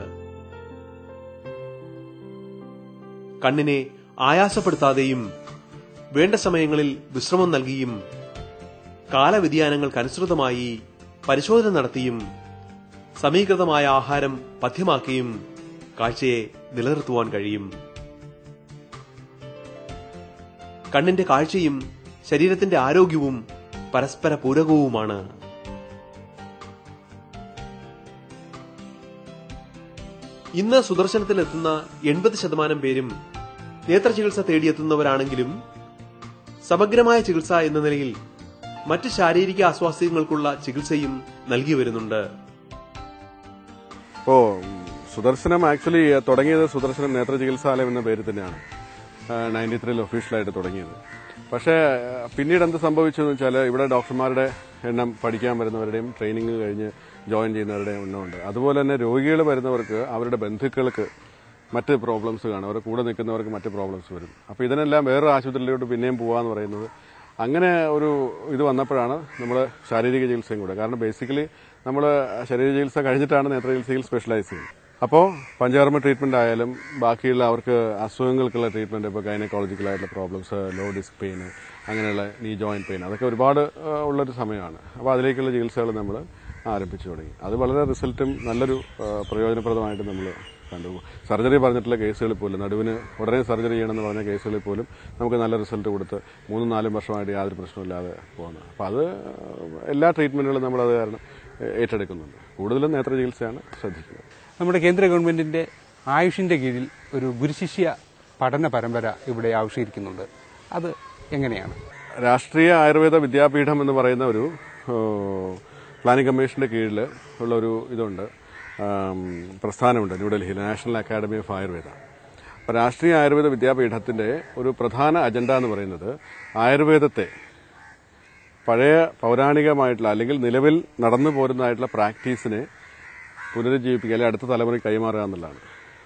[SPEAKER 3] കണ്ണിനെ ആയാസപ്പെടുത്താതെയും വേണ്ട സമയങ്ങളിൽ വിശ്രമം നൽകിയും കാലവ്യതിയാനങ്ങൾക്കനുസൃതമായി പരിശോധന നടത്തിയും സമീകൃതമായ ആഹാരം പഥ്യമാക്കിയും കാഴ്ചയെ നിലനിർത്തുവാൻ കഴിയും. കണ്ണിന്റെ കാഴ്ചയും ശരീരത്തിന്റെ ആരോഗ്യവും പരസ്പര പൂരകവുമാണ്. ഇന്ന് സുദർശനത്തിലെത്തുന്ന 80% പേരും നേത്രചികിത്സ തേടിയെത്തുന്നവരാണെങ്കിലും സമഗ്രമായ ചികിത്സ എന്ന നിലയിൽ മറ്റ് ശാരീരിക അസ്വാസ്ഥ്യങ്ങൾക്കുള്ള ചികിത്സയും നൽകി വരുന്നുണ്ട്.
[SPEAKER 5] ഇപ്പോ സുദർശനം ആക്ച്വലി തുടങ്ങിയത് സുദർശനം നേത്ര ചികിത്സാലയം എന്ന പേര് തന്നെയാണ് 93 ഒഫീഷ്യലായിട്ട് തുടങ്ങിയത്. പക്ഷേ പിന്നീട് എന്ത് സംഭവിച്ചെന്ന് വെച്ചാൽ ഇവിടെ ഡോക്ടർമാരുടെ എണ്ണം പഠിക്കാൻ വരുന്നവരുടെയും ട്രെയിനിങ് കഴിഞ്ഞ് ജോയിൻ ചെയ്യുന്നവരുടെയും എണ്ണമുണ്ട്. അതുപോലെ തന്നെ രോഗികൾ വരുന്നവർക്ക് അവരുടെ ബന്ധുക്കൾക്ക് മറ്റ് പ്രോബ്ലംസ് കാണും, അവരുടെ കൂടെ നിൽക്കുന്നവർക്ക് മറ്റ് പ്രോബ്ലംസ് വരും. അപ്പോൾ ഇതിനെല്ലാം വേറൊരു ആശുപത്രിയിലോട്ട് പിന്നെയും പോകാമെന്ന് പറയുന്നത് അങ്ങനെ ഒരു ഇത് വന്നപ്പോഴാണ് നമ്മൾ ശാരീരിക ചികിത്സയും കൂടെ. കാരണം ബേസിക്കലി നമ്മൾ ശരീര ചികിത്സ കഴിഞ്ഞിട്ടാണ് നേത്ര ചികിത്സയിൽ സ്പെഷ്യലൈസ് ചെയ്യുന്നത്. അപ്പോൾ പഞ്ചകർമ്മ ട്രീറ്റ്മെന്റ് ആയാലും ബാക്കിയുള്ള അവർക്ക് അസുഖങ്ങൾക്കുള്ള ട്രീറ്റ്മെന്റ്, ഇപ്പോൾ ഗൈനക്കോളജിക്കലായിട്ടുള്ള പ്രോബ്ലംസ്, ലോ ഡിസ്ക് പെയിൻ, അങ്ങനെയുള്ള നീ ജോയിന്റ് പെയിൻ, അതൊക്കെ ഒരുപാട് ഉള്ളൊരു സമയമാണ്. അപ്പോൾ അതിലേക്കുള്ള ചികിത്സകൾ നമ്മൾ ആരംഭിച്ചു തുടങ്ങി. അത് വളരെ റിസൾട്ടും നല്ലൊരു പ്രയോജനപ്രദമായിട്ട് നമ്മൾ കണ്ടു. സർജറി പറഞ്ഞിട്ടുള്ള കേസുകളിൽ പോലും, നടുവിന് ഉടനെ സർജറി ചെയ്യണമെന്ന് പറഞ്ഞ കേസുകളിൽ പോലും നമുക്ക് നല്ല റിസൾട്ട് കൊടുത്ത് 3-4 വർഷമായിട്ട് യാതൊരു പ്രശ്നമില്ലാതെ പോകുന്നത്. അപ്പോൾ അത് എല്ലാ ട്രീറ്റ്മെന്റുകളും നമ്മളത് കാരണം ഏറ്റെടുക്കുന്നുണ്ട്. കൂടുതലും നേത്ര ചികിത്സയാണ് ശ്രദ്ധിക്കുന്നത്.
[SPEAKER 4] നമ്മുടെ കേന്ദ്ര ഗവൺമെന്റിന്റെ ആയുഷിന്റെ കീഴിൽ ഒരു ഗുരുശിഷ്യ പഠന പരമ്പര ഇവിടെ ആവിഷ്കരിക്കുന്നുണ്ട്. അത് എങ്ങനെയാണ്?
[SPEAKER 5] രാഷ്ട്രീയ ആയുർവേദ വിദ്യാപീഠം എന്ന് പറയുന്ന ഒരു പ്ലാനിംഗ് കമ്മീഷന്റെ കീഴിൽ ഉള്ള ഒരു ഇതുണ്ട്, പ്രസ്ഥാനമുണ്ട് ന്യൂഡൽഹിയിൽ, നാഷണൽ അക്കാദമി ഓഫ് ആയുർവേദ. അപ്പോൾ രാഷ്ട്രീയ ആയുർവേദ വിദ്യാപീഠത്തിന്റെ ഒരു പ്രധാന അജണ്ട എന്ന് പറയുന്നത് ആയുർവേദത്തെ പഴയ പൗരാണികമായിട്ടുള്ള അല്ലെങ്കിൽ നിലവിൽ നടന്നു പോരുന്നതായിട്ടുള്ള പ്രാക്ടീസിനെ പുനരുജ്ജീവിപ്പിക്കുക, അല്ലെങ്കിൽ അടുത്ത തലമുറയ്ക്ക് കൈമാറുക എന്നുള്ളതാണ്.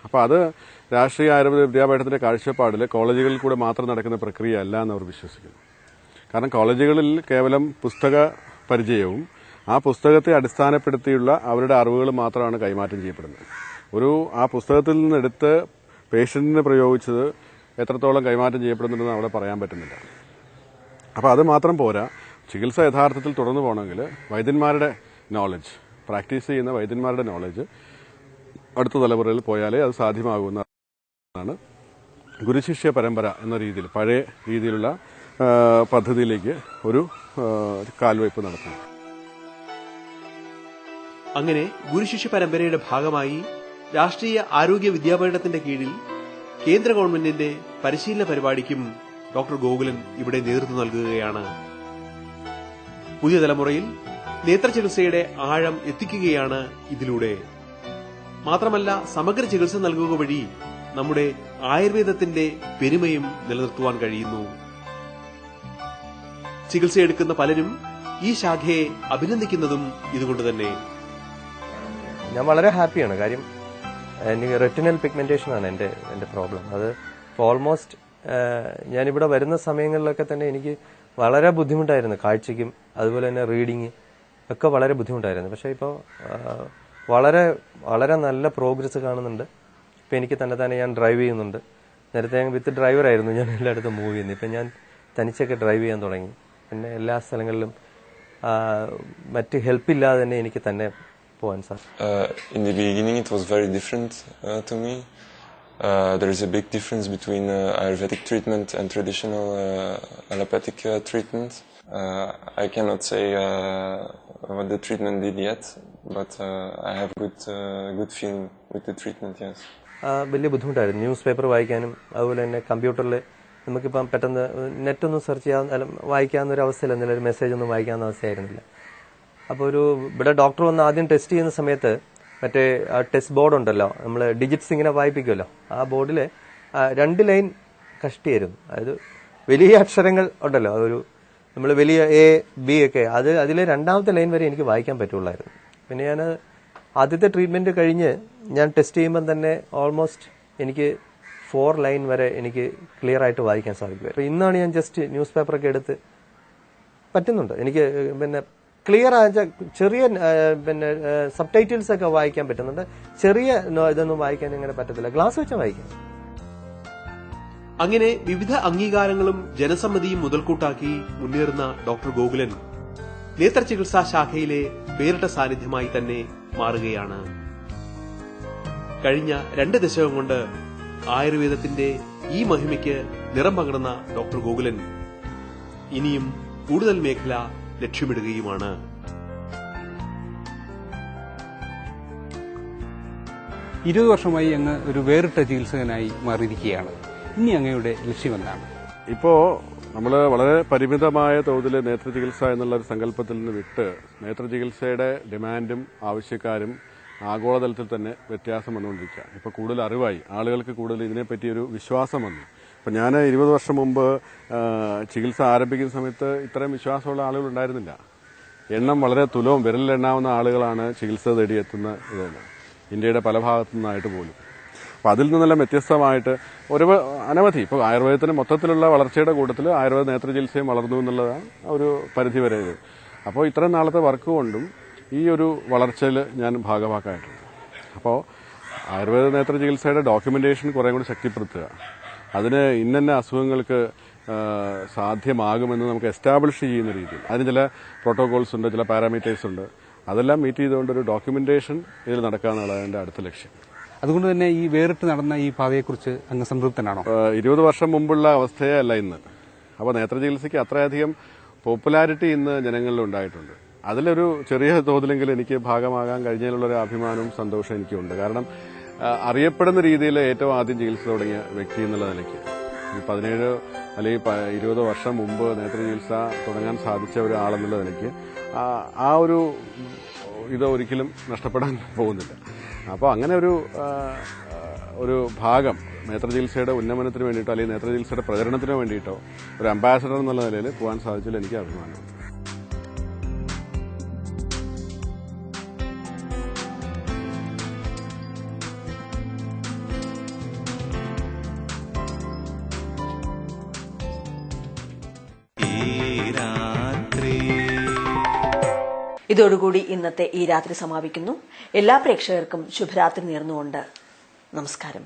[SPEAKER 5] അപ്പോൾ അത് രാഷ്ട്രീയ ആയുർവേദ വിദ്യാപീഠത്തിന്റെ കാഴ്ചപ്പാടിൽ കോളേജുകളിൽ കൂടെ മാത്രം നടക്കുന്ന പ്രക്രിയ അല്ല എന്ന് അവർ വിശ്വസിക്കുന്നു. കാരണം കോളേജുകളിൽ കേവലം പുസ്തക പരിചയവും ആ പുസ്തകത്തെ അടിസ്ഥാനപ്പെടുത്തിയുള്ള അവരുടെ അറിവുകൾ മാത്രമാണ് കൈമാറ്റം ചെയ്യപ്പെടുന്നത്. ആ പുസ്തകത്തിൽ നിന്നെടുത്ത് പേഷ്യന്റിന് പ്രയോഗിച്ചത് എത്രത്തോളം കൈമാറ്റം ചെയ്യപ്പെടുന്നുണ്ടെന്ന് അവിടെ പറയാൻ പറ്റുന്നില്ല. അപ്പോൾ അത് മാത്രം പോരാ, ചികിത്സ യഥാർത്ഥത്തിൽ തുടർന്നു പോകണമെങ്കിൽ വൈദ്യന്മാരുടെ നോളജ്, പ്രാക്ടീസ് ചെയ്യുന്ന വൈദ്യന്മാരുടെ നോളജ് അടുത്ത തലമുറയിൽ പോയാലേ അത് സാധ്യമാകുന്നതാണ് ഗുരുശിഷ്യ പരമ്പര എന്ന രീതിയിൽ, പഴയ രീതിയിലുള്ള പദ്ധതിയിലേക്ക് ഒരു കാൽവയ്പ് നടത്തുന്നു.
[SPEAKER 3] അങ്ങനെ ഗുരുശിഷ്യ പരമ്പരയുടെ ഭാഗമായി രാഷ്ട്രീയ ആരോഗ്യ വിദ്യാപീഠത്തിന്റെ കീഴിൽ കേന്ദ്ര ഗവൺമെന്റിന്റെ പരിശീലന പരിപാടിക്കും ഡോക്ടർ ഗോകുലൻ ഇവിടെ നേതൃത്വം നൽകുകയാണ്. പുതിയ തലമുറയിൽ നേത്രചികിത്സയുടെ ആഴം എത്തിക്കുകയാണ് ഇതിലൂടെ. മാത്രമല്ല, സമഗ്ര ചികിത്സ നൽകുക വഴി നമ്മുടെ ആയുർവേദത്തിന്റെ പെരുമയും നിലനിർത്തുവാൻ കഴിയുന്നു. ചികിത്സയെടുക്കുന്ന പലരും ഈ ശാഖയെ അഭിനന്ദിക്കുന്നതും ഇതുകൊണ്ട് തന്നെ.
[SPEAKER 1] ഞാൻ വളരെ ഹാപ്പിയാണ്. കാര്യം എനിക്ക് റെറ്റിനൽ പിഗ്മെന്റേഷൻ ആണ് എന്റെ പ്രോബ്ലം. അത് ഓൾമോസ്റ്റ് ഞാനിവിടെ വരുന്ന സമയങ്ങളിലൊക്കെ തന്നെ എനിക്ക് വളരെ ബുദ്ധിമുട്ടായിരുന്നു. കാഴ്ചയ്ക്കും അതുപോലെ തന്നെ റീഡിങ് ഒക്കെ വളരെ ബുദ്ധിമുട്ടായിരുന്നു. പക്ഷെ ഇപ്പോൾ വളരെ വളരെ നല്ല പ്രോഗ്രസ് കാണുന്നുണ്ട്. ഇപ്പം എനിക്ക് തന്നെ ഞാൻ ഡ്രൈവ് ചെയ്യുന്നുണ്ട്. നേരത്തെ ഞാൻ വിത്ത് ഡ്രൈവറായിരുന്നു ഞാൻ എല്ലായിടത്തും മൂവ് ചെയ്യുന്നത്. ഇപ്പം ഞാൻ തനിച്ചൊക്കെ ഡ്രൈവ് ചെയ്യാൻ തുടങ്ങി. പിന്നെ എല്ലാ സ്ഥലങ്ങളിലും മറ്റ് ഹെൽപ്പില്ലാതെ തന്നെ എനിക്ക് തന്നെ പോകാൻ സാധിക്കും.
[SPEAKER 6] In the beginning it was very different to me. There is a big difference between Ayurvedic treatment and traditional allopathic treatment. I cannot say what the treatment did yet, but I have good feeling with the treatment, yes.
[SPEAKER 1] വലിയ ബുദ്ധിമുട്ടായിരുന്നു news paper വായിക്കാനും അതുപോലെ തന്നെ കമ്പ്യൂട്ടറിൽ നമുക്കിപ്പം പെട്ടെന്ന് നെറ്റൊന്നും search ചെയ്യാൻ വായിക്കാവുന്ന ഒരു അവസ്ഥയിലൊന്നുമില്ല, ഒരു മെസ്സേജ് ഒന്നും വായിക്കാവുന്ന അവസ്ഥയായിരുന്നില്ല. അപ്പോൾ ഇവിടെ ഡോക്ടർ വന്ന് ആദ്യം ടെസ്റ്റ് ചെയ്യുന്ന സമയത്ത് മറ്റേ ടെസ്റ്റ് ബോർഡ് ഉണ്ടല്ലോ, നമ്മൾ ഡിജിറ്റ്സ് ഇങ്ങനെ വായിപ്പിക്കുമല്ലോ, ആ ബോർഡിൽ 2 ലൈൻ കഷ്ടിയായിരുന്നു. അതായത് വലിയ അക്ഷരങ്ങൾ ഉണ്ടല്ലോ, ഒരു നമ്മൾ വലിയ A B ഒക്കെ, അതിലെ 2ാമത്തെ ലൈൻ വരെ എനിക്ക് വായിക്കാൻ പറ്റുള്ളായിരുന്നു. പിന്നെ ഞാൻ ആദ്യത്തെ ട്രീറ്റ്മെന്റ് കഴിഞ്ഞ് ഞാൻ ടെസ്റ്റ് ചെയ്യുമ്പം തന്നെ ഓൾമോസ്റ്റ് എനിക്ക് 4 ലൈൻ വരെ എനിക്ക് ക്ലിയർ ആയിട്ട് വായിക്കാൻ സാധിക്കും. അപ്പോൾ ഇന്നാണ് ഞാൻ ജസ്റ്റ് ന്യൂസ് പേപ്പറൊക്കെ എടുത്ത് പറ്റുന്നുണ്ട് എനിക്ക്. പിന്നെ ക്ലിയർ ആയ ചെറിയ പിന്നെ സബ് ടൈറ്റിൽസ് ഒക്കെ വായിക്കാൻ പറ്റുന്നുണ്ട്. ചെറിയ ഇതൊന്നും വായിക്കാൻ ഇങ്ങനെ പറ്റത്തില്ല, ഗ്ലാസ് വെച്ച് വായിക്കാം.
[SPEAKER 3] അങ്ങനെ വിവിധ അംഗീകാരങ്ങളും ജനസമ്മതിയും മുതൽക്കൂട്ടാക്കി മുന്നേറുന്ന ഡോക്ടർ ഗോകുലൻ നേത്രചികിത്സാ ശാഖയിലെ വേറിട്ട സാന്നിധ്യമായി തന്നെ മാറുകയാണ്. കഴിഞ്ഞ 2 ദശകം കൊണ്ട് ആയുർവേദത്തിന്റെ ഈ മഹിമയ്ക്ക് നിറം പകർന്ന ഡോക്ടർ ഗോകുലൻ ഇനിയും കൂടുതൽ മേഖല ലക്ഷ്യമിടുകയുമാണ്.
[SPEAKER 4] വർഷമായി അങ്ങ് ഒരു വേറിട്ട ചികിത്സകനായി മാറിയിരിക്കുകയാണ്. ഇനി അങ്ങയുടെ ലക്ഷ്യമെന്താണ്?
[SPEAKER 5] ഇപ്പോ നമ്മൾ വളരെ പരിമിതമായ തോതിൽ നേത്രചികിത്സ എന്നുള്ള ഒരു സങ്കല്പത്തിൽ നിന്ന് വിട്ട് നേത്രചികിത്സയുടെ ഡിമാൻഡും ആവശ്യക്കാരും ആഗോളതലത്തിൽ തന്നെ വ്യത്യാസം വന്നുകൊണ്ടിരിക്കുക. ഇപ്പോൾ കൂടുതൽ അറിവായി, ആളുകൾക്ക് കൂടുതൽ ഇതിനെപ്പറ്റി ഒരു വിശ്വാസം വന്നു. ഇപ്പം ഞാൻ 20 വർഷം മുമ്പ് ചികിത്സ ആരംഭിക്കുന്ന സമയത്ത് ഇത്രയും വിശ്വാസമുള്ള ആളുകൾ ഉണ്ടായിരുന്നില്ല. എണ്ണം വളരെ തുലവും വിരലിലെണ്ണാവുന്ന ആളുകളാണ് ചികിത്സ തേടിയെത്തുന്ന ഇതാണ്, ഇന്ത്യയുടെ പല ഭാഗത്തു നിന്നായിട്ട് പോലും. അപ്പം അതിൽ നിന്നെല്ലാം വ്യത്യസ്തമായിട്ട് അനവധി ഇപ്പോൾ ആയുർവേദത്തിന് മൊത്തത്തിലുള്ള വളർച്ചയുടെ കൂട്ടത്തിൽ ആയുർവേദ നേത്രചികിത്സയും വളർന്നു എന്നുള്ളതാണ് ഒരു പരിധിവരെ ഇത്. അപ്പോൾ ഇത്രയും നാളത്തെ വർക്ക് കൊണ്ടും ഈ ഒരു വളർച്ചയിൽ ഞാൻ ഭാഗമാക്കായിട്ടുണ്ട്. അപ്പോൾ ആയുർവേദ നേത്രചികിത്സയുടെ ഡോക്യുമെന്റേഷൻ കുറേ കൂടി ശക്തിപ്പെടുത്തുക, അതിന് ഇന്ന അസുഖങ്ങൾക്ക് സാധ്യമാകുമെന്ന് നമുക്ക് എസ്റ്റാബ്ലിഷ് ചെയ്യുന്ന രീതിയിൽ അതിന് ചില പ്രോട്ടോകോൾസ് ഉണ്ട്, ചില പാരാമീറ്റേഴ്സ് ഉണ്ട്. അതെല്ലാം മീറ്റ് ചെയ്തുകൊണ്ടൊരു ഡോക്യുമെന്റേഷൻ ഇതിൽ നടക്കുക എന്നുള്ളതാണ് എൻ്റെ അടുത്ത ലക്ഷ്യം.
[SPEAKER 4] അതുകൊണ്ട് തന്നെ ഈ വേറിട്ട് നടന്ന ഈ പാതയെക്കുറിച്ച് അങ്ങ് സംതൃപ്തനാണോ?
[SPEAKER 5] 20 വർഷം മുമ്പുള്ള അവസ്ഥയേ അല്ല ഇന്ന്. അപ്പോൾ നേത്രചികിത്സയ്ക്ക് അത്രയധികം പോപ്പുലാരിറ്റി ഇന്ന് ജനങ്ങളിൽ ഉണ്ടായിട്ടുണ്ട്. അതിലൊരു ചെറിയ തോതിലെങ്കിലും എനിക്ക് ഭാഗമാകാൻ കഴിഞ്ഞതിലുള്ളൊരു അഭിമാനവും സന്തോഷവും എനിക്കുണ്ട്. കാരണം അറിയപ്പെടുന്ന രീതിയിൽ ഏറ്റവും ആദ്യം ചികിത്സ തുടങ്ങിയ വ്യക്തി എന്നുള്ള നിലയ്ക്ക് 17 അല്ലെങ്കിൽ 20 വർഷം മുമ്പ് നേത്രചികിത്സ തുടങ്ങാൻ സാധിച്ച ഒരാളെന്നുള്ള നിലയ്ക്ക് ആ ഒരു ഇത് ഒരിക്കലും നഷ്ടപ്പെടാൻ പോകുന്നില്ല. അപ്പോൾ അങ്ങനെ ഒരു ഭാഗം നേത്രചികിത്സയുടെ ഉന്നമനത്തിന് വേണ്ടിയിട്ടോ അല്ലെങ്കിൽ നേത്രചികിത്സയുടെ പ്രചരണത്തിന് വേണ്ടിയിട്ടോ ഒരു അംബാസഡർ എന്നുള്ള നിലയിൽ പോകാൻ സാധിച്ചതിൽ എനിക്ക് അഭിമാനമുണ്ട്.
[SPEAKER 2] ഇതോടുകൂടി ഇന്നത്തെ ഈ രാത്രി സമാപിക്കുന്നു. എല്ലാ പ്രേക്ഷകർക്കും ശുഭരാത്രി നേർന്നുകൊണ്ട് നമസ്കാരം.